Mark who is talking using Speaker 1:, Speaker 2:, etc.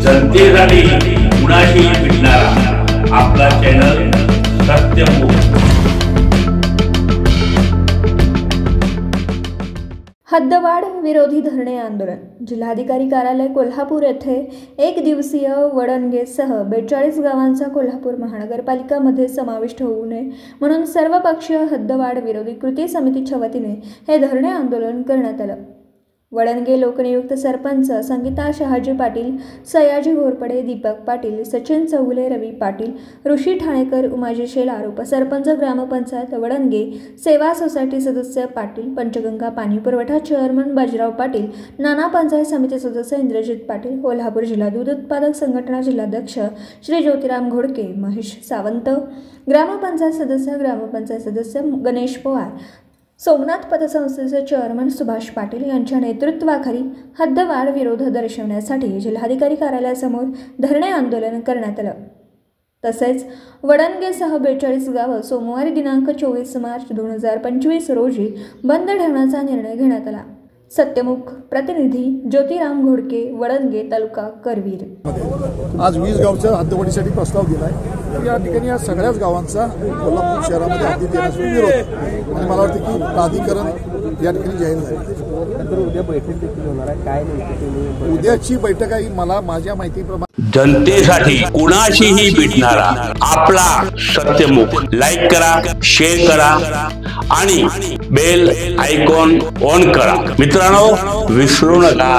Speaker 1: जनतेसाठी कुणाशी भेटणारा आपला चॅनल सत्यमुख।
Speaker 2: हद्दवाढ विरोधी धरणे आंदोलन। जिल्हाधिकारी कार्यालय कोल्हापूर येथे एक दिवसीय वडणगेसह 42 गावांचा कोल्हापूर महानगरपालिकामध्ये समाविष्ट होऊ नये म्हणून सर्वपक्षीय हद्दवाढ विरोधी कृती समितीच्या वतीने हे धरणे आंदोलन करण्यात आलं। वडणगे लोकनियुक्त सरपंच संगीता शहाजी पाटील, सयाजी घोरपडे, दीपक पाटील, सचिन चौगुले, रवी पाटील, ऋषी ठाणेकर, उमाजी शेलार, उपसरपंच ग्रामपंचायत वडणगे, सेवा सोसायटी सदस्य पाटील, पंचगंगा पाणी पुरवठा चेअरमन बाजीराव पाटील, नाना पंचायत समिती सदस्य इंद्रजित पाटील, कोल्हापूर जिल्हा दूध उत्पादक संघटना जिल्हाध्यक्ष श्री ज्योतिराम घोडके, महेश सावंत, ग्रामपंचायत सदस्य गणेश पवार, सोमनाथ पतसंस्थेचे चेअरमन सुभाष पाटील यांच्या नेतृत्वाखाली हद्दवाढ विरोध दर्शवण्यासाठी जिल्हाधिकारी कार्यालयासमोर धरणे आंदोलन करण्यात आलं। तसेच वडणगेसह 42 गावं सोमवारी दिनांक 24 मार्च 2025 रोजी बंद ठेवण्याचा निर्णय घेण्यात आला। सत्यमुख प्रतिनिधी ज्योतिराम घोडके, वडणगे तालुका करवीर।
Speaker 3: आज 20 गावच्या हद्दवाढीसाठी प्रस्ताव दिलाय। या ठिकाणी या सगळ्याच गावांचा कोल्हापूर शहरामध्ये हद्दीत येण्याचा विरोध आणि मला वाटतं की प्राधिकरण या ठिकाणी जाहीर झाले।
Speaker 4: उद्या बैठक देखील होणार आहे, काय नाही
Speaker 3: उद्याची बैठक आहे मला माझ्या माहितीप्रमाणे
Speaker 1: जनतेसाठी कुणाशीही भेटणारा आपला सत्यमुख। लाईक करा, शेअर करा आणि बेल आयकॉन ऑन करा। मित्रांनो, विसरू नका।